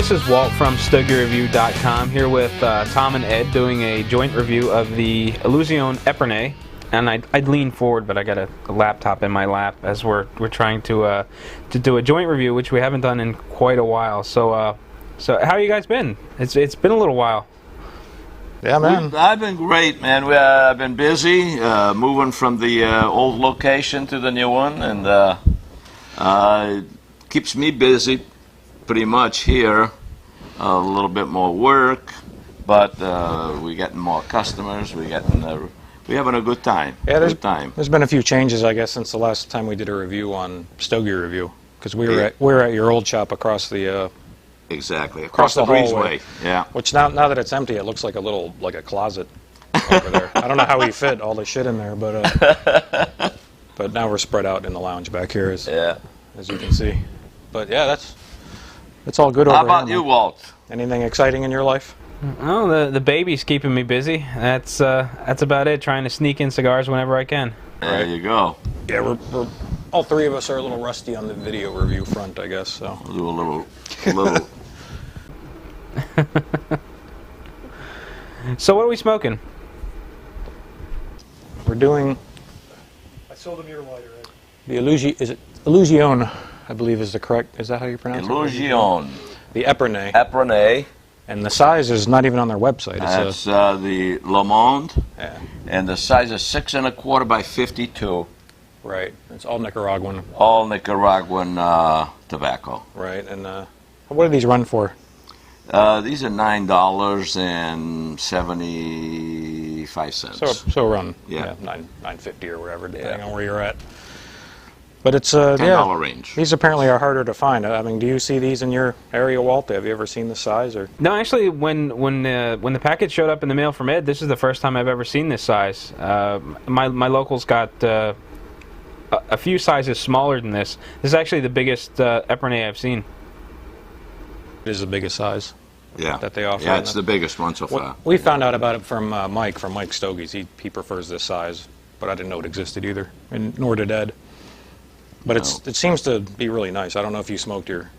This is Walt from StogieReview.com here with Tom and Ed doing a joint review of the Illusion Epernay. And I'd lean forward, but I got a laptop in my lap as we're trying to do a joint review, which we haven't done in quite a while. So how you guys been? It's been a little while. Yeah, man. I've been great, man. I've been busy moving from the old location to the new one, and keeps me busy pretty much here. A little bit more work, but we're getting more customers. We're having a good time. Yeah, there's been a few changes, I guess, since the last time we did a review on Stogie Review, because we were at your old shop across the exactly across the breezeway. Yeah. Which now that it's empty, it looks like a closet over there. I don't know how we fit all the shit in there, but but now we're spread out in the lounge back here, as you can see. But yeah, that's all good over here. How about you, Walt? Anything exciting in your life? Oh, the baby's keeping me busy. That's about it. Trying to sneak in cigars whenever I can. There you go. Yeah, we're all three of us are a little rusty on the video review front, I guess. So We'll do a little. So what are we smoking? we're doing I sold him your lighter, Ed. the Illusion, I believe is the correct. Is that how you pronounce it? Illusion. The Epernay. Epernay. And the size is not even on their website. That's the Le Monde. Yeah. And the size is 6 1/4 by 52. Right. It's all Nicaraguan. All Nicaraguan tobacco. Right. And what do these run for? These are $9.75. So around $9.50 or whatever, depending on where you're at. But it's $10 range. These apparently are harder to find. I mean, do you see these in your area, Walt? Have you ever seen the size? Or No, actually, when the package showed up in the mail from Ed, this is the first time I've ever seen this size. My locals got a few sizes smaller than this. This is actually the biggest Epernay I've seen. it is the biggest size? Yeah. That they offer. Yeah, it's the biggest one so far. We found out about it from Mike Stogie's. He prefers this size, but I didn't know it existed either, and nor did Ed. But it seems to be really nice. I don't know if you smoked your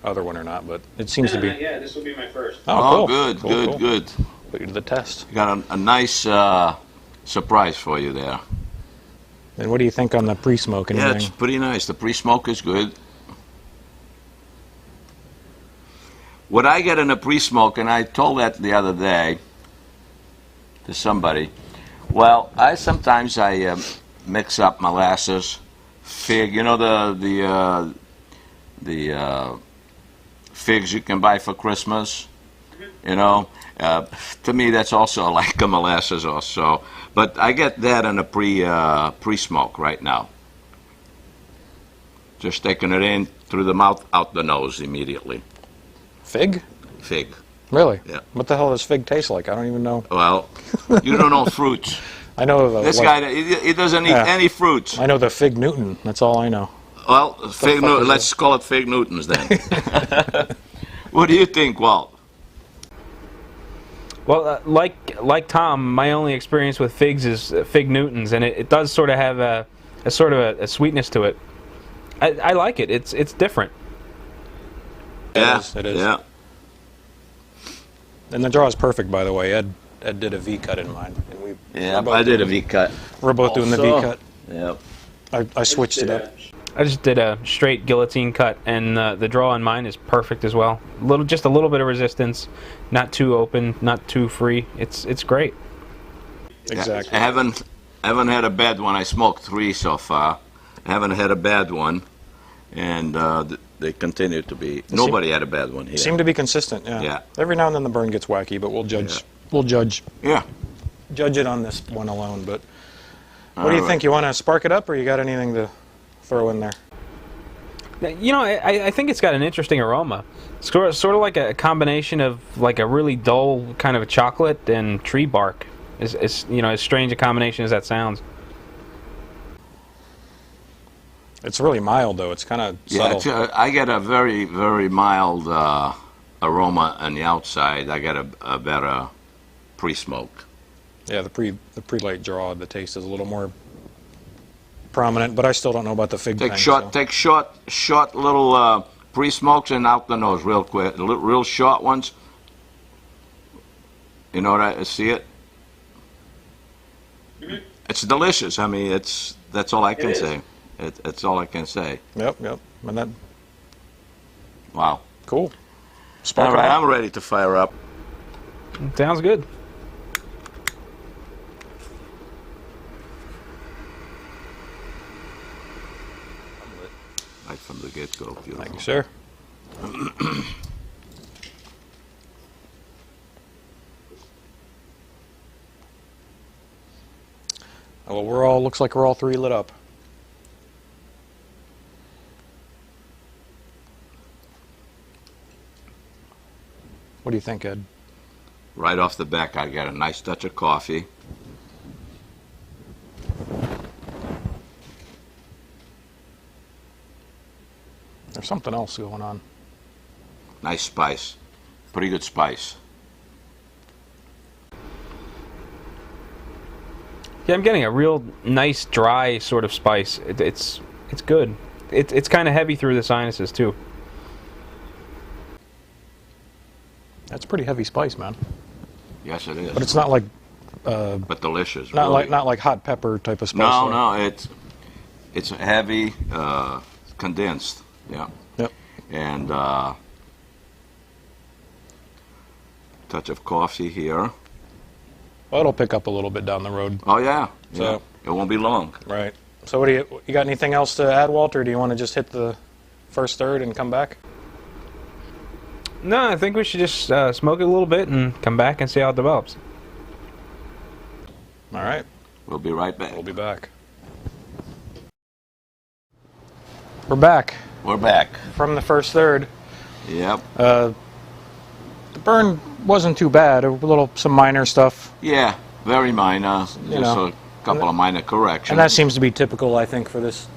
other one or not, but it seems to be. Yeah, this will be my first. Oh, cool. Good. Put you to the test. Got a nice surprise for you there. And what do you think on the pre-smoke? Yeah, it's pretty nice. The pre-smoke is good. What I get in a pre-smoke, and I told that the other day to somebody, well, sometimes I mix up molasses, fig, you know the figs you can buy for Christmas, you know. To me, that's also like a molasses also. But I get that in a pre-smoke right now. Just taking it in through the mouth, out the nose immediately. Fig? Fig. Really? Yeah. What the hell does fig taste like? I don't even know. Well, you don't know fruits. I know This guy, he doesn't eat any fruits. I know the Fig Newton. That's all I know. Well, let's call it Fig Newtons then. What do you think, Walt? Well, like Tom, my only experience with figs is Fig Newtons, and it does sort of have a sweetness to it. I like it. It's different. Yeah, it is. Yeah. And the draw is perfect, by the way. Ed did a V cut in mine. And I did a V cut. We're both doing the V cut. Yep. I switched it up. I just did a straight guillotine cut, and the draw on mine is perfect as well. Just a little bit of resistance, not too open, not too free. It's great. Exactly. I haven't had a bad one. I smoked 3 so far. I haven't had a bad one, and they continue to be. Nobody had a bad one here. Seem to be consistent. Yeah. Yeah. Every now and then the burn gets wacky, but we'll judge. Yeah. We'll judge. Yeah. Judge it on this one alone. But what do you think? You want to spark it up, or you got anything to throw in there? You know, I think it's got an interesting aroma. It's sort of like a combination of like a really dull kind of chocolate and tree bark. It's you know, as strange a combination as that sounds. It's really mild, though. It's kind of subtle. Yeah, I get a very, very mild aroma on the outside. I get a better pre-smoke. Yeah, the pre-light draw, the taste is a little more prominent, but I still don't know about the fig Take thing. short little pre-smokes and out the nose real quick. Real short ones. You know what I see it? It's delicious. I mean, that's all I can say. It's all I can say. Yep. And that. Wow. Cool. All right, I'm ready to fire up. Sounds good. Right from the get-go. Beautiful. Thank you, sir. Well, looks like we're all three lit up. What do you think, Ed? Right off the back, I got a nice touch of coffee. There's something else going on. Nice spice. Pretty good spice. Yeah, I'm getting a real nice dry sort of spice. It's good. It's kind of heavy through the sinuses too. That's pretty heavy spice, man. Yes, it is. But it's not like but delicious. not really. like hot pepper type of spice. No, it's heavy, condensed. Yeah. Yep. And touch of coffee here. Well, it'll pick up a little bit down the road. Oh yeah. So- it won't be long. Right. So what do you got anything else to add, Walter? Or do you want to just hit the first third and come back? No, I think we should just smoke it a little bit and come back and see how it develops. All right. We'll be right back. We'll be back. We're back We're back. from the first third. Yep. The burn wasn't too bad. Some minor stuff, Yeah. Very minor. Just know. a couple of minor corrections. and that seems to be typical, I think, for this.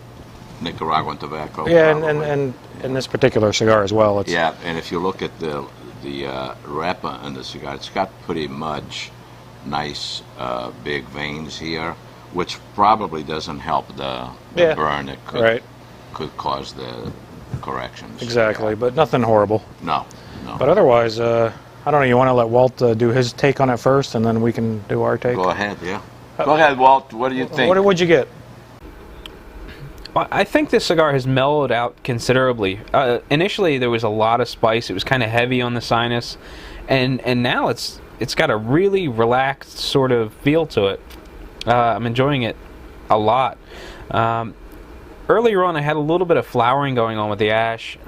Nicaraguan tobacco. Yeah, probably. and in this particular cigar as well. It's, Yeah, and if you look at the wrapper on the cigar, it's got pretty much nice big veins here, which probably doesn't help the Yeah, burn. It could, right. could cause the corrections. Exactly, Yeah. but nothing horrible. No. But otherwise, I don't know. You want to let Walt do his take on it first, and then we can do our take. Go ahead, yeah. Go ahead, Walt. What do you think? What'd you get? I think this cigar has mellowed out considerably. Initially, there was a lot of spice. It was kind of heavy on the sinus, and now it's got a really relaxed sort of feel to it. I'm enjoying it a lot. Earlier on, I had a little bit of flowering going on with the ash.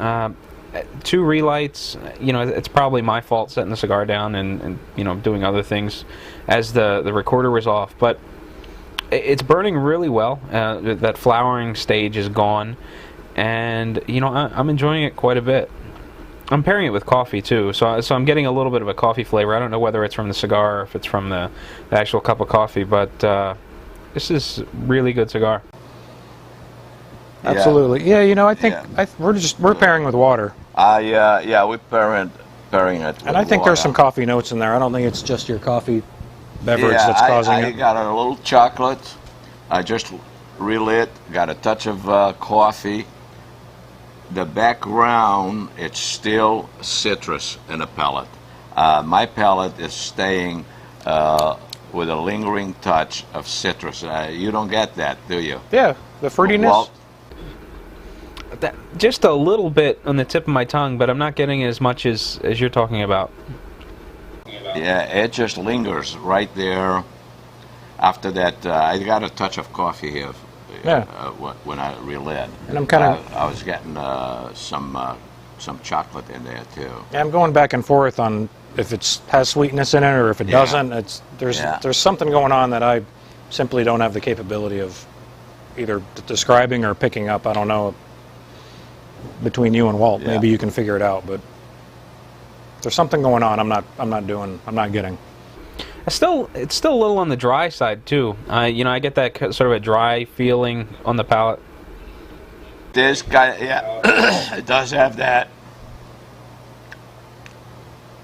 2 relights. You know, it's probably my fault setting the cigar down and doing other things as the recorder was off, but it's burning really well. That flowering stage is gone, and I'm enjoying it quite a bit. I'm pairing it with coffee too, so I'm getting a little bit of a coffee flavor. I don't know whether it's from the cigar or if it's from the actual cup of coffee, but this is really good cigar. Yeah. Absolutely. Yeah, I think Yeah. we're pairing with water, We're pairing it. and I think there's some coffee notes in there. I don't think it's just your coffee beverage Yeah, that's causing I it. got a little chocolate. I just relit. Got a touch of coffee. The background, it's still citrus in the palate. My palate is staying with a lingering touch of citrus. You don't get that, do you? Yeah, the fruitiness. Walt? Just a little bit on the tip of my tongue, but I'm not getting as much as you're talking about. Yeah, it just lingers right there. After that, I got a touch of coffee here. Yeah. When I relit, And I'm kind of I was getting some chocolate in there too. I'm going back and forth on if it has sweetness in it or if it Yeah. doesn't. Yeah. There's something going on that I simply don't have the capability of either describing or picking up. I don't know. Between you and Walt, Yeah. maybe you can figure it out, but there's something going on. I'm not getting. It's still a little on the dry side too. I get that sort of a dry feeling on the palate. This guy, yeah, it does have that.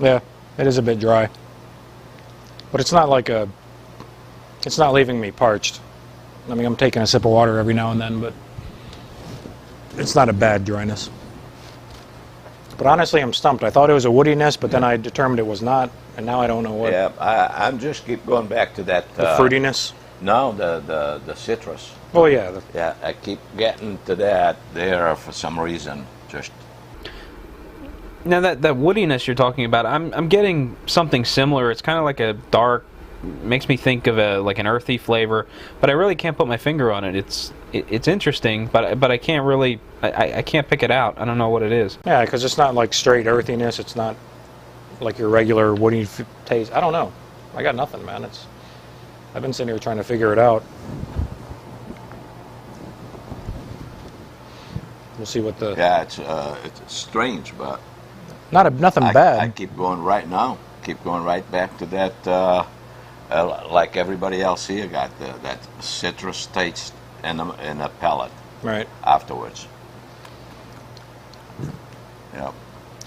Yeah, it is a bit dry, but it's not like it's not leaving me parched. I mean, I'm taking a sip of water every now and then, but it's not a bad dryness. But honestly, I'm stumped. I thought it was a woodiness, but then I determined it was not, and now I don't know what. Yeah, I'm just keep going back to that. The fruitiness? No, the citrus. Oh, yeah. Yeah, I keep getting to that there for some reason. Just Now that woodiness you're talking about, I'm getting something similar. It's kind of like a dark, makes me think of like an earthy flavor, but I really can't put my finger on it. It's interesting, but I can't really I can't pick it out. I don't know what it is. Yeah, because it's not like straight earthiness. It's not like your regular woody taste. I don't know. I got nothing, man. I've been sitting here trying to figure it out. We'll see what the. yeah, it's strange, but Nothing bad. I keep going right now. Keep going right back to that. Like everybody else here got that citrus taste in a pellet Right. afterwards. Yeah.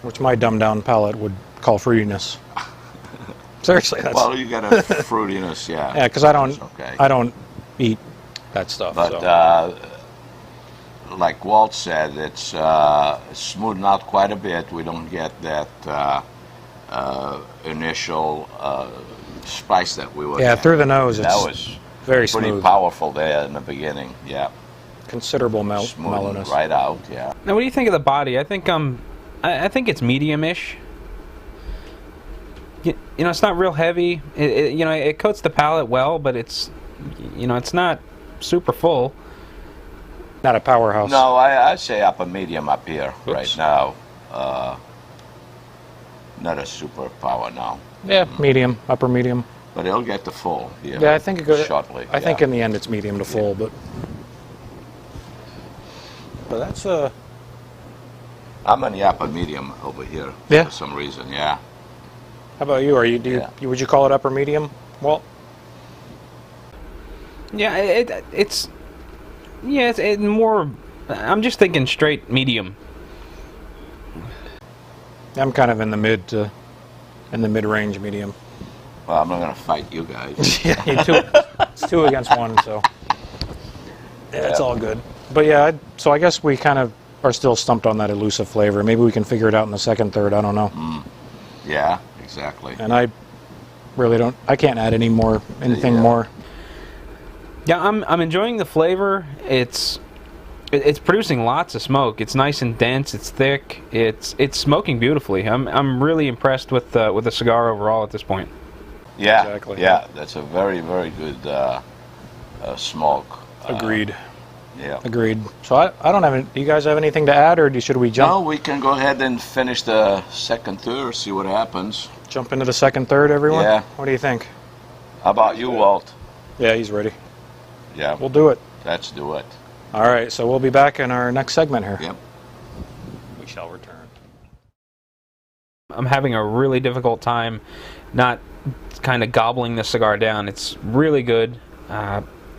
Which my dumbed down palate would call fruitiness. Seriously, that's. Well, you got a fruitiness, yeah. Yeah, because I That's okay. don't eat that stuff. But so. like Walt said, it's smoothed out quite a bit. We don't get that initial spice that we would. Yeah, have. through the nose, That it's was very pretty smooth. powerful there in the beginning. Yeah, Considerable smooth mellowness. right out. Yeah. Now, what do you think of the body? I think I think it's medium-ish. You know, it's not real heavy. You know, it coats the palate well, but it's, you know, it's not super full. Not a powerhouse. No, I'd say upper medium up here right now. Not a super power now, Yeah, medium, upper medium. but it'll get the full. Yeah, I think it goes. shortly. I think yeah. in the end it's medium to full, but that's I'm in the upper medium over here Yeah. for some reason. Yeah. How about you? Would you call it upper medium, Walt? Yeah, it's more. I'm just thinking straight medium. I'm kind of in the mid-range medium. Well, I'm not gonna fight you guys. Yeah, it's 2 against 1, so yeah, it's all good. But yeah, so I guess we kind of are still stumped on that elusive flavor. Maybe we can figure it out in the second, third. I don't know. Yeah, exactly. And I really don't. I can't add anything Yeah. more. Yeah, I'm enjoying the flavor. It's producing lots of smoke. It's nice and dense. It's thick. It's smoking beautifully. I'm really impressed with the cigar overall at this point. Yeah, Exactly. yeah, that's a very, very good smoke. Agreed. Yeah. Agreed. So I don't have any. Do you guys have anything to add, or should we No, we can go ahead and finish the second, third, see what happens. jump into the second, third, everyone? Yeah. What do you think? How about you, Walt? Yeah, he's ready. Yeah, We'll do it. let's do it. All right, so we'll be back in our next segment here. Yep. We shall return. I'm having a really difficult time not kind of gobbling the cigar down. It's really good.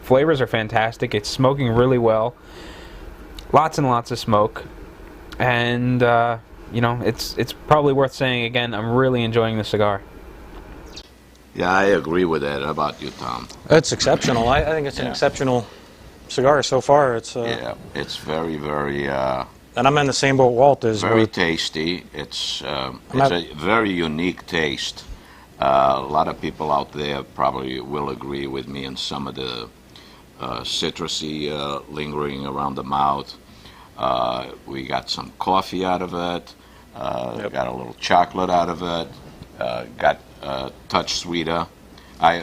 Flavors are fantastic. It's smoking really well. Lots and lots of smoke. And, you know, it's probably worth saying again, I'm really enjoying the cigar. Yeah, I agree with that. How about you, Tom? It's exceptional. I think it's an exceptional cigar so far. It's Yeah, it's very, very, and I'm in the same boat Walt is. very where tasty. It's not- a very unique taste. A lot of people out there probably will agree with me on some of the citrusy lingering around the mouth. We got some coffee out of it. Got a little chocolate out of it. Got touch sweeter.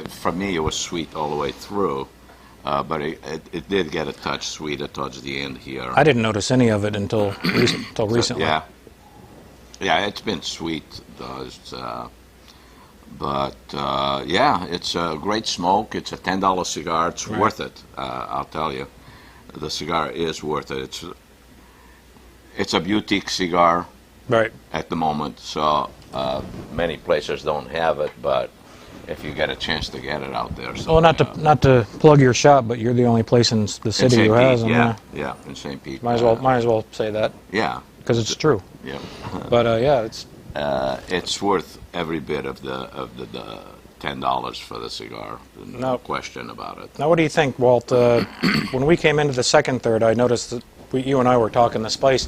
For me, it was sweet all the way through, but it did get a touch sweeter towards the end here. I didn't notice any of it until recently. Yeah, it's been sweet, but yeah, it's a great smoke. It's a $10 cigar. It's worth it. I'll tell you, the cigar is worth it. It's a boutique cigar Right. at the moment, so many places don't have it, but if you get a chance to get it out there. So, Well, not to plug your shop, but you're the only place in the in city St. who has Pete, them. yeah, in St. Pete. Might as well say that Yeah, because it's true. yeah. But yeah, It's worth every bit of the $10 for the cigar. No No. question about it. Now, what do you think, Walt? When we came into the second, third, I noticed that you and I were talking. The spice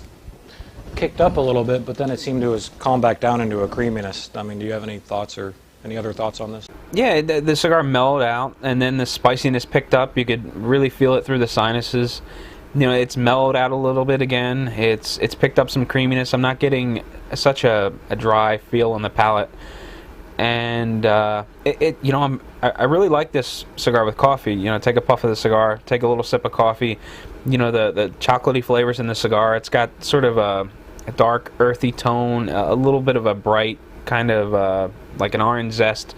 kicked up a little bit, but then it seemed to have calmed back down into a creaminess. I mean, do you have any thoughts or any other thoughts on this? Yeah, the cigar mellowed out, and then the spiciness picked up. You could really feel it through the sinuses. You know, it's mellowed out a little bit again. It's picked up some creaminess. I'm not getting such a dry feel on the palate. And you know, I really like this cigar with coffee. You know, take a puff of the cigar, take a little sip of coffee. You know, the chocolatey flavors in the cigar. It's got sort of a dark, earthy tone, a little bit of a bright kind of like an orange zest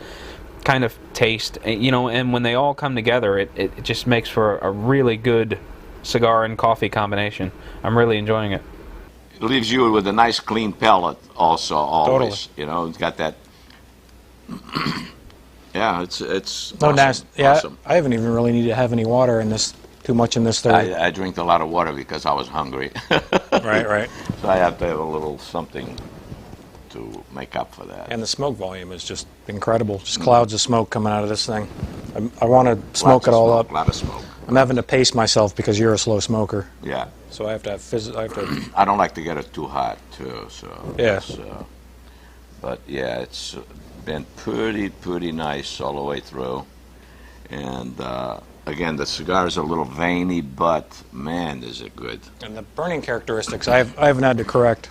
kind of taste. You know, and when they all come together, it just makes for a really good cigar and coffee combination. I'm really enjoying it. It leaves you with a nice clean palate also, always. Totally. You know, it's got that. Yeah, it's No awesome. nasty. Yeah, Awesome. I haven't even really needed to have any water in this, too much in this third. I drink a lot of water because I was hungry. Right. So I have to have a little something to make up for that. And the smoke volume is just incredible. Just clouds of smoke coming out of this thing. I want to smoke it all up. A lot of smoke. I'm having to pace myself because you're a slow smoker. Yeah. So I have to have I don't like to get it too hot too. So Yeah. it's, but yeah, it's been pretty nice all the way through. And again, the cigar is a little veiny, but man, is it good. And the burning characteristics, I haven't had to correct.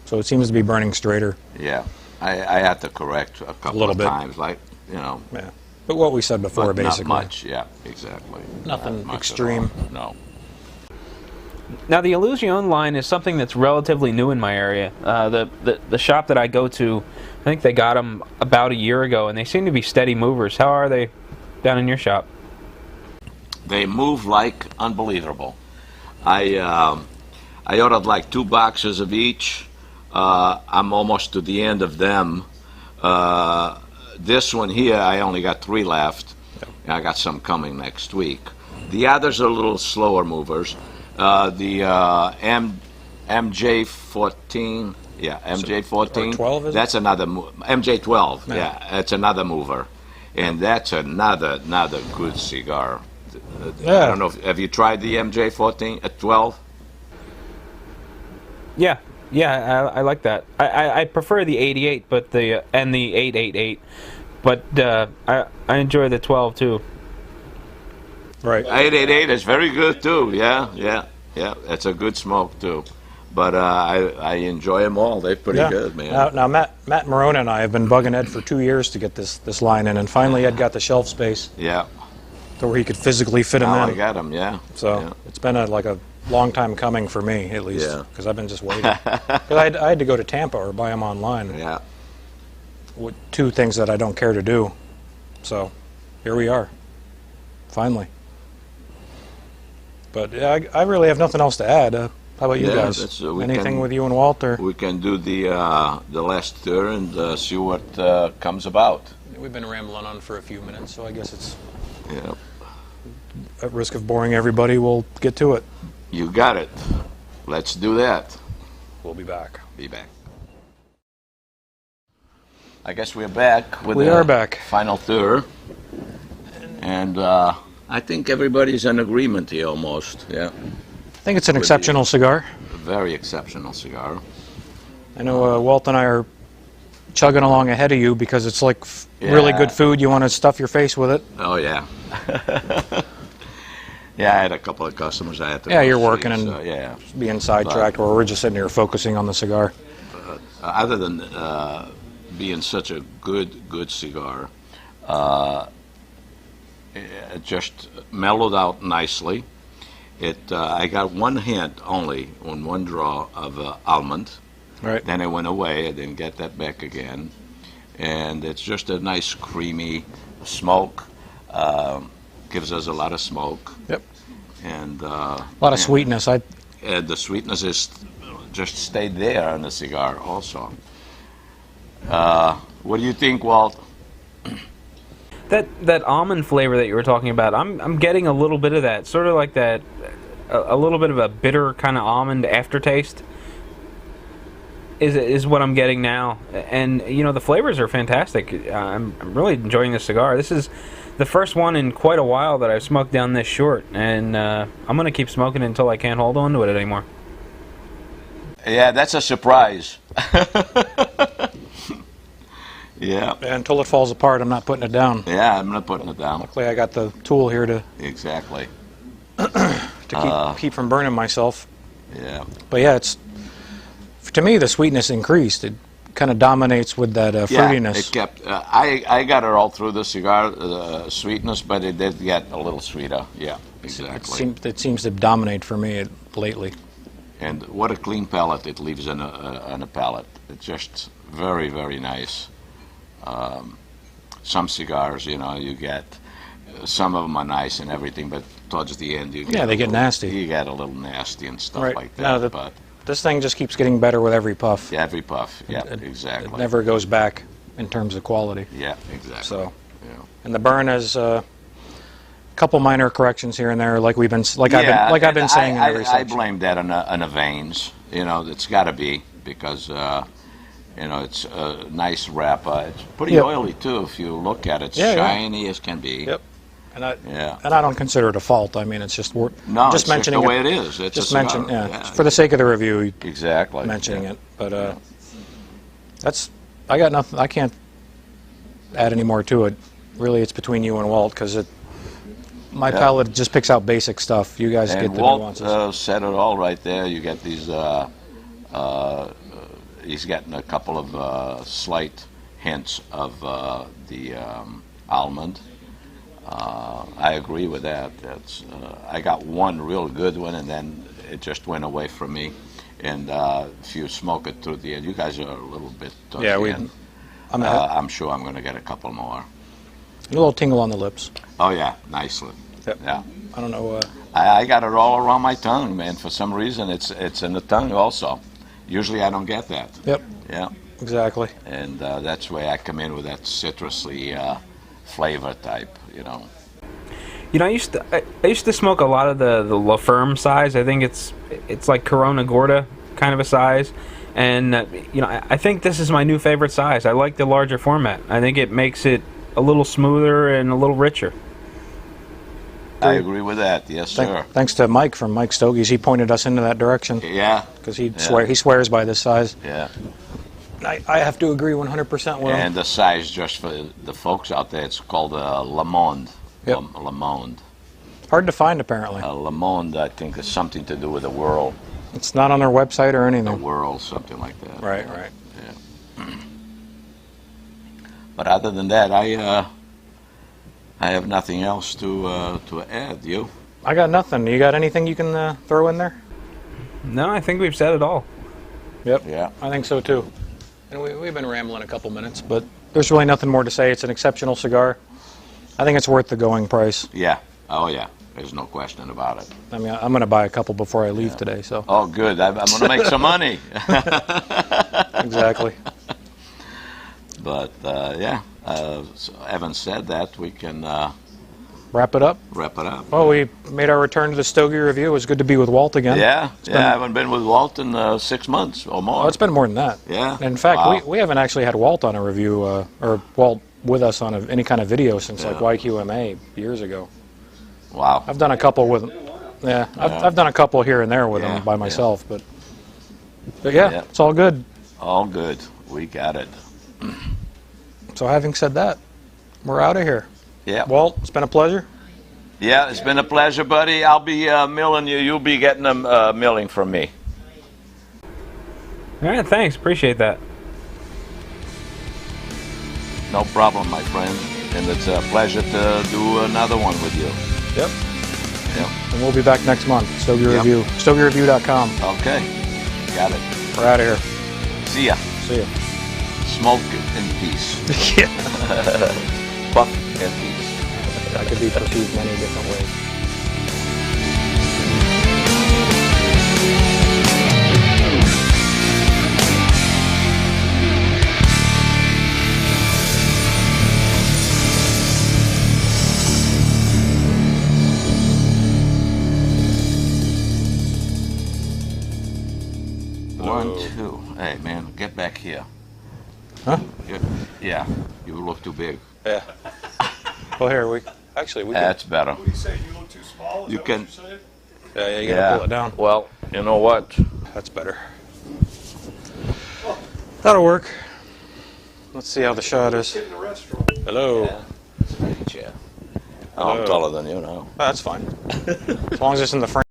So it seems to be burning straighter. Yeah, I had to correct a couple little of bit. times, like, you know. Yeah. But what we said before, But basically. not much, yeah, exactly. Nothing Not much at extreme. all, No. Now, the Illusion line is something that's relatively new in my area. The shop that I go to, I think they got them about a year ago, and they seem to be steady movers. How are they down in your shop? They move like unbelievable. I ordered like 2 boxes of each. I'm almost to the end of them. This one here, I only got 3 left. And I got some coming next week. The others are a little slower movers. The MJ14, yeah, MJ14. Or 12, is it? That's another MJ12. Yeah, that's another mover, and that's another good cigar. Yeah. I don't know. Have you tried the MJ14 at 12? Yeah, I like that. I prefer the 88, but the 888, but I enjoy the 12 too. Right. 888 is very good too. Yeah. It's a good smoke too. But I enjoy them all. They're pretty good, man. Now Matt Marone and I have been bugging Ed for 2 years to get this line in, and finally Ed got the shelf space Yeah. to where he could physically fit him Now I in. got them. Yeah. So yeah. it's been like a long time coming for me, at least, Yeah. because I've been just waiting. 'Cause I had to go to Tampa or buy them online. Yeah. With 2 things that I don't care to do. So here we are, finally. But yeah, I really have nothing else to add. How about you Yeah, guys? that's, we Anything can- with you and Walter? We can do the last tour and see what comes about. We've been rambling on for a few minutes, so I guess it's Yeah. at risk of boring everybody. We'll get to it. You got it. Let's do that. We'll be back. Be back. I guess we're back with We are back. final tour. And I think everybody's in agreement here almost. Yeah. I think it's an exceptional cigar. A very exceptional cigar. I know Walt and I are chugging along ahead of you because it's like really Yeah. good food. You want to stuff your face with it. Oh, yeah. Yeah, I had a couple of customers I had to Yeah, go you're see, working and so, yeah. being sidetracked, or we're just sitting here focusing on the cigar. Other than being such a good cigar, it just mellowed out nicely. I got one hint only on one draw of almond. Right. Then it went away. I didn't get that back again. And it's just a nice creamy smoke. Gives us a lot of smoke. Yep. And A lot of sweetness. And the sweetness is just stayed there in the cigar also. What do you think, Walt? That almond flavor that you were talking about, I'm getting a little bit of that, sort of like that, a little bit of a bitter kind of almond aftertaste. Is what I'm getting now, and you know the flavors are fantastic. I'm really enjoying this cigar. This is the first one in quite a while that I've smoked down this short, and I'm gonna keep smoking until I can't hold on to it anymore. Yeah, that's a surprise. Yeah. Until it falls apart, I'm not putting it down. Yeah, I'm not putting it down. Luckily, I got the tool here to Exactly. keep from burning myself. Yeah. But yeah, to me the sweetness increased. It kind of dominates with that fruitiness. Yeah, it kept. I got it all through the cigar sweetness, but it did get a little sweeter. Yeah, exactly. It seems to dominate for me lately. And what a clean palate it leaves on a palate. It's just very, very nice. Some cigars, you get, some of them are nice and everything, but towards the end, they get nasty. You get a little nasty and stuff Right. like that. No, but this thing just keeps getting better with every puff. yeah, every puff. Yeah, It exactly. never goes back in terms of quality. Yeah, exactly. So, yeah. and the burn is a couple minor corrections here and there, like I've been saying in every I section. blame that on the veins. It's got to be because it's a nice wrapper. It's pretty oily too. If you look at it, it's shiny as can be. Yep. And I Yeah. don't consider it a fault. I mean, it's just No, just it's mentioning just the way it. it is. It's Just a cigar. mention, for the sake of the review, Exactly. mentioning Yeah. it. But I got nothing. I can't add any more to it. Really, it's between you and Walt because my palate just picks out basic stuff. You guys And get the Walt nuances. said it all right there. You get these. He's getting a couple of slight hints of the almond. I agree with that. I got one real good one, and then it just went away from me. And if you smoke it through the end, you guys are a little bit. I'm sure I'm going to get a couple more. A little tingle on the lips. Oh yeah, nicely. Yep. Yeah. I don't know. I got it all around my tongue, man. For some reason, it's in the tongue also. Usually, I don't get that. Yep. Yeah. Exactly. And that's where I come in with that citrusy flavor type. I used to smoke a lot of the La Ferme size. I think it's like Corona Gorda kind of a size, and I think this is my new favorite size. I like the larger format. I think it makes it a little smoother and a little richer. I agree with that. Yes, sir. Thanks to Mike from Mike Stogie's. He pointed us into that direction Yeah. because he swears by this size. Yeah. I have to agree 100% with him. And the size, just for the folks out there, it's called Le Monde. Yep. Le Monde. Hard to find, apparently. Le Monde, I think, is something to do with the world. It's not on their website or The anything. world, something like that. Right. Yeah. But other than that, I have nothing else to add. You? I got nothing. You got anything you can throw in there? No, I think we've said it all. Yep. Yeah. I think so, too. And we've been rambling a couple minutes, but there's really nothing more to say. It's an exceptional cigar. I think it's worth the going price. Yeah. Oh, yeah. There's no question about it. I mean, I'm going to buy a couple before I leave today, so. Oh, good. I'm going to make some money. Exactly. But, so having said that, we can Wrap it up. wrap it up. Well, we made our return to the Stogie review. It was good to be with Walt again. Yeah. I haven't been with Walt in 6 months or more. Oh, it's been more than that. Yeah. In fact, Wow. we haven't actually had Walt on a review, or Walt with us on any kind of video since like Yeah. YQMA years ago. Wow. I've done a couple with him. Yeah, I've done a couple here and there with Yeah, him by yeah. myself, but yeah, Yeah. it's all good. All good. We got it. So having said that, we're out of here. Yeah. Walt, it's been a pleasure. Yeah, it's been a pleasure, buddy. I'll be milling you. You'll be getting a milling from me. All right, thanks. Appreciate that. No problem, my friend. And it's a pleasure to do another one with you. Yep. Yep. And we'll be back next month. Stogie Yep. Review. StogieReview.com. Okay. Got it. We're out of here. See ya. See ya. Smoke in peace. Yeah. Puff in peace. That could be perceived many different ways. One, two. Hey, man, get back here. Huh? Yeah. You look too big. Yeah. Well, here we can. That's better. What do you say? You look too small? Is You that can- what you're saying? Yeah, you gotta pull it down. Well, you know what? That's better. That'll work. Let's see how the shot is. In the restaurant. Hello. Yeah. It's a big chair. Oh, I'm taller than you now. That's fine. As long as it's in the frame.